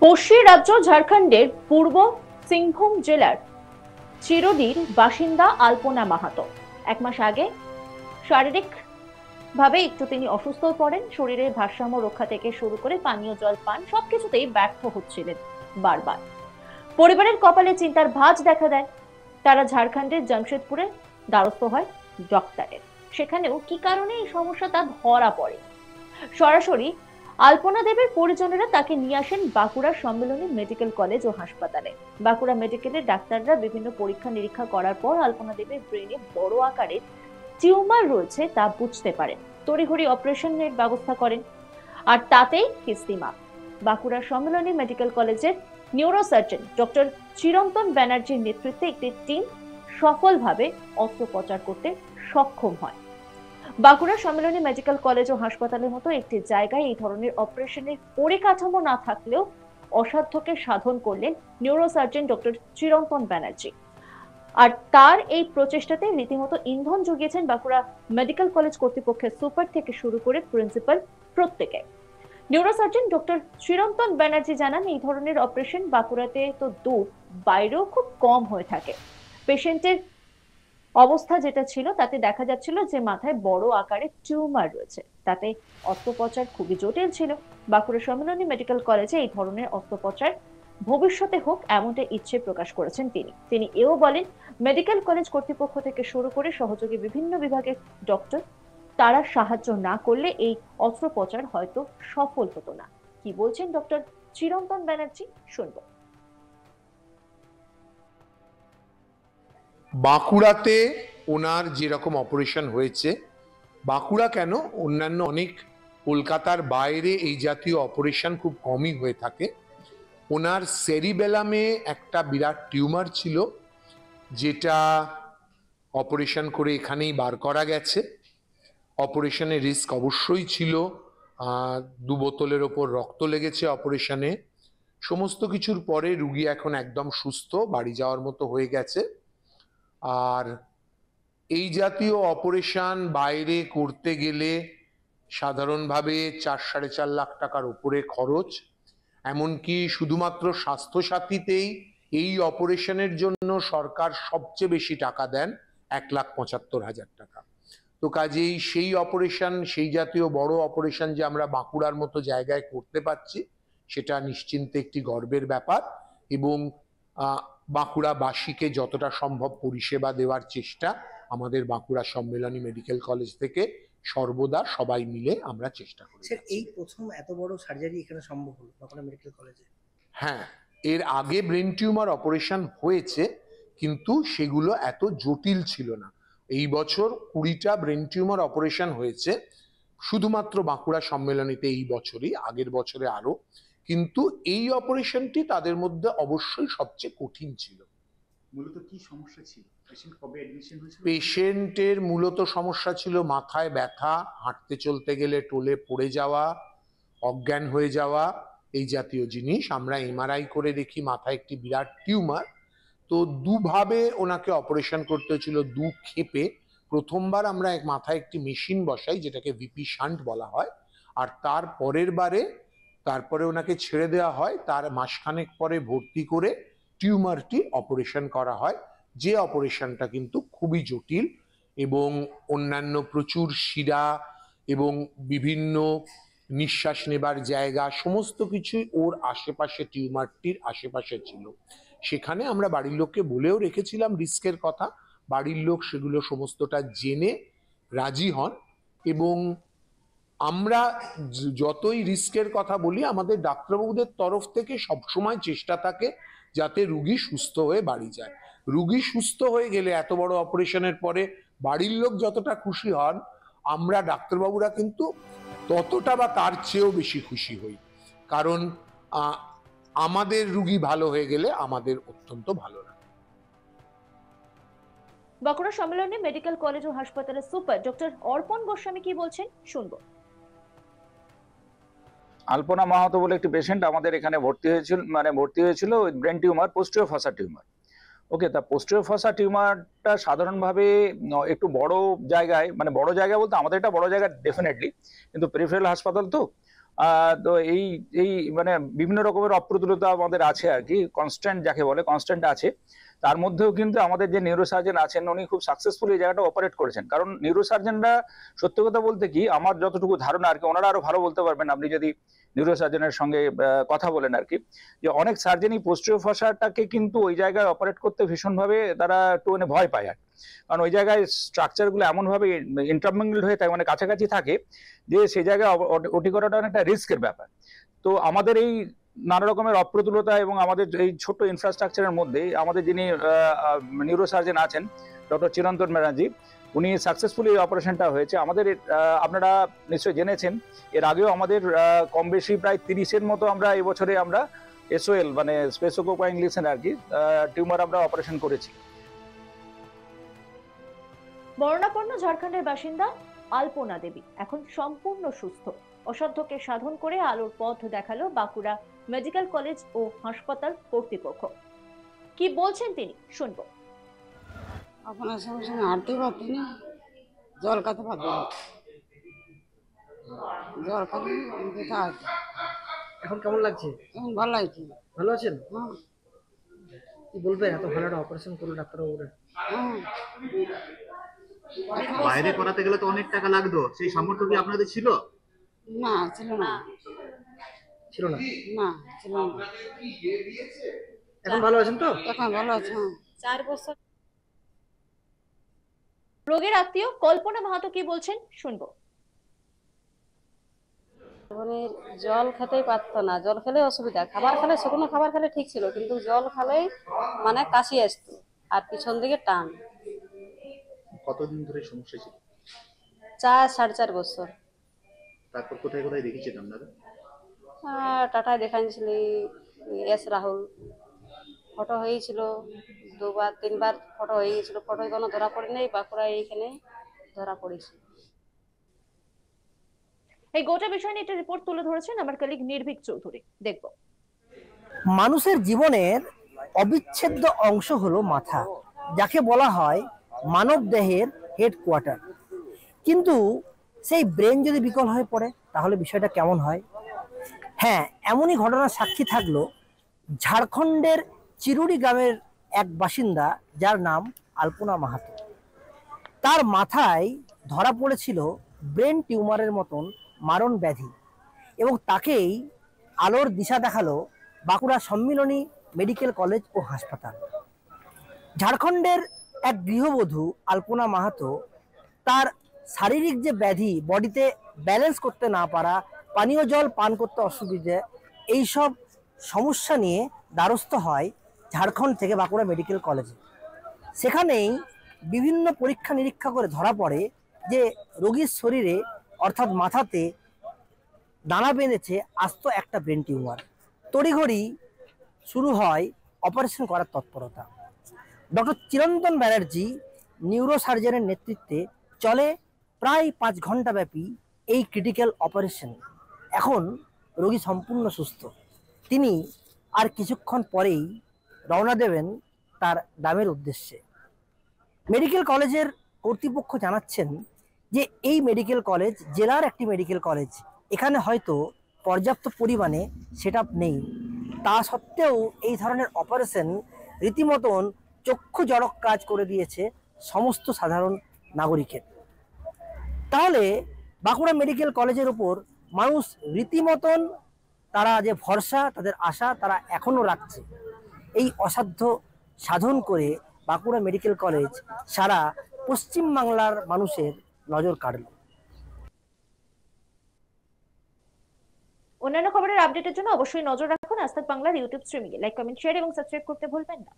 পশ্চিম রাজ্য ঝাড়খণ্ডের পূর্ব সিংভূম জেলার চিরডির বাসিন্দা আলপনা মাহাতো এক মাস আগে শারীরিক ভাবে একটু তিনি অসুস্থ হয়ে পড়েন। শরীরের ভারসাম্য রক্ষা থেকে শুরু করে পানীয় জল পান সবকিছুতেই ব্যর্থ হচ্ছিলেন বারবার। পরিবারের কপালে চিন্তার ভাঁজ দেখা দেয়। তারা ঝাড়খণ্ডের জামশেদপুরে দ্বারস্থ হয় ডক্টরের। সেখানেও কি কারণে এই সমস্যা তা ধরা পড়ে। সরাসরি আলপনা দেবের পরিজনেরা তাকে নিয়ে আসেন বাঁকুড়া সম্মেলনী মেডিকেল কলেজ ও হাসপাতালে। বাঁকুড়া মেডিকেলের ডাক্তাররা বিভিন্ন পরীক্ষা নিরীক্ষা করার পর আলপনা দেবের ব্রেনে বড় আকারের টিউমার রয়েছে তা বুঝতে পারেন। তড়িঘড়ি অপারেশনের ব্যবস্থা করেন, আর তাতেই কিস্তিমা। বাঁকুড়া সম্মেলনী মেডিকেল কলেজের নিউরোসার্জন ডক্টর চিরন্তন ব্যানার্জির নেতৃত্বে একটি টিম সফলভাবে অস্ত্রোপচার করতে সক্ষম হয়। বাঁকুড়া সম্মেলনী মেডিকেল কলেজ ও হাসপাতালের মতো একটি জায়গায় এই ধরনের অপারেশনের পরিকাঠামো না থাকলেও অসাধ্যকে সাধন করলেন নিউরোসার্জন ডক্টর চিরন্তন ব্যানার্জি। আর তার এই প্রচেষ্টাতে রীতিমতো ইন্ধন জুগিয়েছেন বাঁকুড়া মেডিকেল কলেজ কর্তৃপক্ষের সুপার থেকে শুরু করে প্রিন্সিপাল প্রত্যেকে। নিউরোসার্জন ডক্টর চিরন্তন ব্যানার্জি জানান, এই ধরনের অপারেশন বাঁকুড়াতে তো দূর, বাইরেও খুব কম হয়ে থাকে। পেশেন্টের অবস্থা যেটা ছিল তাতে দেখা যাচ্ছিল যে মাথায় বড় আকারের টিউমার রয়েছে, তাতে অস্ত্রোপচার খুবই জটিল ছিল। বাঁকুড়া সম্মেলনী মেডিকেল কলেজে এই ধরনের অস্ত্রোপচার ভবিষ্যতে হোক এমনটা ইচ্ছে প্রকাশ করেছেন তিনি এও বলেন, মেডিকেল কলেজ কর্তৃপক্ষ থেকে শুরু করে সহযোগী বিভিন্ন বিভাগের ডক্টর তারা সাহায্য না করলে এই অস্ত্রোপচার হয়তো সফল হতো না। কি বলছেন ডক্টর চিরন্তন ব্যানার্জি, শুনবো। বাঁকুড়াতে ওনার যেরকম অপারেশন হয়েছে, বাঁকুড়া কেন, অন্যান্য অনেক কলকাতার বাইরে এই জাতীয় অপারেশন খুব কমই হয়ে থাকে। ওনার সেরিবেলামে একটা বিরাট টিউমার ছিল, যেটা অপারেশন করে এখানেই বার করা গেছে। অপারেশনের রিস্ক অবশ্যই ছিল, 2 বোতলের ওপর রক্ত লেগেছে অপারেশনে। সমস্ত কিছুর পরে রুগী এখন একদম সুস্থ, বাড়ি যাওয়ার মতো হয়ে গেছে। আর এই জাতীয় অপারেশন বাইরে করতে গেলে সাধারণভাবে 4-4.5 লাখ টাকার উপরে খরচ। এমনকি শুধুমাত্র স্বাস্থ্যসাথীতেই এই অপারেশনের জন্য সরকার সবচেয়ে বেশি টাকা দেন, 1,75,000 টাকা। তো কাজেই সেই অপারেশন, সেই জাতীয় বড় অপারেশন যে আমরা বাঁকুড়ার মতো জায়গায় করতে পারছি, সেটা নিশ্চিন্তে একটি গর্বের ব্যাপার। এবং বাঁকুড়াবাসীকে যতটা সম্ভব পরিষেবা দেওয়ার চেষ্টা আমাদের বাঁকুড়া সম্মেলনী মেডিকেল কলেজ থেকে সর্বদা সবাই মিলে আমরা চেষ্টা করি। স্যার, এই প্রথম এত বড় সার্জারি এখানে সম্ভব হলো বাঁকুড়া মেডিকেল কলেজে? হ্যাঁ, এর আগে ব্রেন টিউমার অপারেশন হয়েছে, কিন্তু সেগুলো এত জটিল ছিল না। এই বছর 20টা ব্রেন টিউমার অপারেশন হয়েছে শুধুমাত্র বাঁকুড়া সম্মেলনীতে এই বছরই, আগের বছরে আরো। কিন্তু এই অপারেশনটি তাদের মধ্যে অবশ্যই সবচেয়ে কঠিন ছিল। মূলত কি সমস্যা ছিল? পেশেন্ট কবে অ্যাডমিশন হয়েছিল? পেশেন্টের মূলত সমস্যা ছিল মাথায় ব্যথা, হাঁটতে চলতে গেলে টোলে পড়ে যাওয়া, অজ্ঞান হয়ে যাওয়া, এই জাতীয় জিনিস। আমরা এমআরআই করে দেখি মাথায় একটি বিরাট টিউমার। তো দুভাবে ওনাকে অপারেশন করতে হয়েছিল, 2 ক্ষেপে। প্রথমবার আমরা মাথায় একটি মেশিন বসাই, যেটাকে ভিপি শান্ট বলা হয়। আর তার পরের বারে তারপরে ওনাকে ছেড়ে দেওয়া হয়, তার মাসখানেক পরে ভর্তি করে টিউমারটি অপারেশন করা হয়, যে অপারেশনটা কিন্তু খুবই জটিল এবং অন্যান্য প্রচুর শিরা এবং বিভিন্ন নিঃশ্বাস নেবার জায়গা সমস্ত কিছুই ওর আশেপাশে, টিউমারটির আশেপাশে ছিল। সেখানে আমরা বাড়ির লোককে বলেও রেখেছিলাম রিস্কের কথা। বাড়ির লোক সেগুলো সমস্তটা জেনে রাজি হন। এবং আমরা যতই রিস্কের কথা বলি, আমাদের ডাক্তারবাবুদের তরফ থেকে সবসময় চেষ্টা থাকে যাতে রুগী সুস্থ হয়ে বাড়ি যায়। রুগী সুস্থ হয়ে গেলে এত বড় অপারেশনের পরে বাড়ির লোক যতটা খুশি হন, আমরা ডাক্তারবাবুরা কিন্তু ততটা বা তার চেয়েও বেশি খুশি হই। কারণ আমাদের রুগী ভালো হয়ে গেলে আমাদের অত্যন্ত ভালো লাগে। বাঁকুড়া সম্মেলনী মেডিকেল কলেজ ও হাসপাতালের সুপার ডক্টর অর্পণ গোস্বামী কি বলছেন, শুনবো। আলপনা মাহাতো বলে একটি পেশেন্ট আমাদের এখানে ভর্তি হয়েছিল ব্রেন টিউমার, পোস্টেরিয়র ফসা টিউমার। ওকে, তা পোস্টেরিয়র ফসা টিউমারটা সাধারণভাবে একটু বড় জায়গায়, বড় জায়গা বলতে আমাদের এটা বড় জায়গা ডেফিনেটলি, কিন্তু পেরিফেরাল হাসপাতাল তো তো এই এই মানে বিভিন্ন রকমের অপ্রতুলতা আমাদের আছে আর কি, কনস্ট্যান্ট যাকে বলে কনস্ট্যান্ট আছে। তার মধ্যেও কিন্তু আমাদের যে নিউরোসার্জন আছেন উনি খুব সাকসেসফুলি এই জায়গাটা অপারেট করেছেন। কারণ নিউরোসার্জনরা সত্যি কথা বলতে কি, আমার যতটুকু ধারণা আর কি, ওনারা আরো ভালো বলতে পারবেন আপনি যদি নিউরোসার্জনের সঙ্গে কথা বলেন আর কি, যে অনেক সার্জনই পোস্টিরিয়র ফসিয়াটাকে কিন্তু ওই জায়গায় অপারেট করতে ভীষণভাবে তারা একটু মানে ভয় পায় আর, কারণ ওই জায়গায় স্ট্রাকচারগুলো এমনভাবে ইন্টারমিংলড হয়ে থাকে, মানে কাছাকাছি থাকে, যে সেই জায়গায় ওটি করাটা অনেকটা রিস্কের ব্যাপার। তো আমাদের এই নানা রকমের অপ্রতুলতা এবং আমাদের এই ছোট্ট ইনফ্রাস্ট্রাকচারের মধ্যে আমাদের যিনি নিউরোসার্জন আছেন ডক্টর চিরন্তন ব্যানার্জি, উনি সাকসেসফুলি অপারেশনটা হয়েছে আমাদের। আপনারা নিশ্চয়ই জেনেছেন এর আগেও আমাদের কম বেশি প্রায় 30-এর মতো আমরা এই বছরে আমরা এসওএল মানে স্পেসোকোপাইন লিসেন আর কি টিউমার আমরা অপারেশন করেছি। বর্ণাপন্ন ঝাড়খণ্ডের বাসিন্দা আলপনা দেবী এখন সম্পূর্ণ সুস্থ। অসাধ্যকে সাধন করে আলোর পথ দেখালো বাঁকুড়া মেডিকেল কলেজ ও হাসপাতাল কর্তৃপক্ষ। কি বলছেন তিনি শুনবো। আপনার সঙ্গে সঙ্গে হাঁটতে পারতি না, জল খাতে পারতি না, জল খাতে যেতে আছে। এখন কেমন লাগছে? এখন ভালো লাগছে। ভালো আছেন? হ্যাঁ কি বলবেন, এত ভালো একটা অপারেশন করলো ডাক্তারবাবুরা? হ্যাঁ। বাইরে করাতে গেলে তো অনেক টাকা লাগতো, সেই সামর্থ্য কি আপনাদের ছিল? না ছিল না, ছিল না? না ছিল না। এখন ভালো আছেন তো? এখন ভালো আছে। হ্যাঁ 4 বছর। রোগীর আত্মীয় কল্পনা মাহাতো কি বলছেন শুনবো। মানে জল খেতেই পারতো না, জল খেলে অসুবিধা, খাবার খেলে শুকনো খাবার খেলে ঠিক ছিল, কিন্তু জল খেলেই মানে কাশি আসতো আর পিছন দিকে টান। কতদিন ধরে সমস্যা ছিল? 4-4.5 বছর। তারপর কোথায় কোথায় দেখিয়েছেন আপনারা? টাটায় দেখাইছিলি, এস রাহুল, ফটো হয়েছিল 2-3 বার ফটো হয়ে গেছিল, ফটোয় কোনো ধরা পড়ে নেই, বাঁকুড়া এইখানে ধরা পড়েছে। এই গোটা বিষয় নিয়ে একটা রিপোর্ট তুলে ধরেছেন আমার কলিগ নির্ভীক চৌধুরী, দেখবো। মানুষের জীবনের অবিচ্ছেদ্য অংশ হলো মাথা, যাকে বলা হয় মানব দেহের হেডকোয়ার্টার। কিন্তু সেই ব্রেন যদি বিকল হয়ে পড়ে তাহলে বিষয়টা কেমন হয়? হ্যাঁ, এমনই ঘটনার সাক্ষী থাকলো ঝাড়খণ্ডের চিরুরি গ্রামের এক বাসিন্দা, যার নাম আলপনা মাহাতো। তার মাথায় ধরা পড়েছিল ব্রেন টিউমারের মতন মারণ ব্যাধি, এবং তাকেই আলোর দিশা দেখালো বাঁকুড়া সম্মিলনী মেডিকেল কলেজ ও হাসপাতাল। ঝাড়খণ্ডের এক গৃহবধূ আলপনা মাহাতো তার শারীরিক যে ব্যাধি, বডিতে ব্যালেন্স করতে না পারা, পানীয় জল পান করতে অসুবিধে, এইসব সমস্যা নিয়ে দ্বারস্থ হয় ঝাড়খণ্ড থেকে বাঁকুড়া মেডিকেল কলেজে। সেখানেই বিভিন্ন পরীক্ষা নিরীক্ষা করে ধরা পড়ে যে রোগীর শরীরে অর্থাৎ মাথাতে দানা বেঁধেছে আস্ত একটা ব্রেন টিউমার। তড়িঘড়ি শুরু হয় অপারেশন করার তৎপরতা। ডক্টর চিরন্তন ব্যানার্জি নিউরোসার্জনের নেতৃত্বে চলে প্রায় 5 ঘন্টা ব্যাপী এই ক্রিটিক্যাল অপারেশন। এখন রোগী সম্পূর্ণ সুস্থ। তিনি আর কিছুক্ষণ পরেই রওনা দেবেন তার গ্রামের উদ্দেশ্যে। মেডিকেল কলেজের কর্তৃপক্ষ জানাচ্ছেন যে এই মেডিকেল কলেজ জেলার একটি মেডিকেল কলেজ, এখানে হয়তো পর্যাপ্ত পরিমাণে সেটআপ নেই। তা সত্ত্বেও এই ধরনের অপারেশন রীতিমতন চক্ষু জড়ক কাজ করে দিয়েছে সমস্ত সাধারণ নাগরিকের। তাহলে বাঁকুড়া মেডিকেল কলেজের উপর মানুষ রীতিমতন তারা যে ভরসা, তাদের আশা তারা এখনো রাখছে। এই অসাধ্য সাধন করে বাঁকুড়া মেডিকেল কলেজ সারা পশ্চিম বাংলার মানুষের নজর কাড়ল। অন্যান্য খবরের আপডেটের জন্য অবশ্যই নজর রাখুন আজ তাক বাংলার ইউটিউব স্ট্রিমিংয়ে। লাইক, কমেন্ট, শেয়ার এবং সাবস্ক্রাইব করতে ভুলবেন না।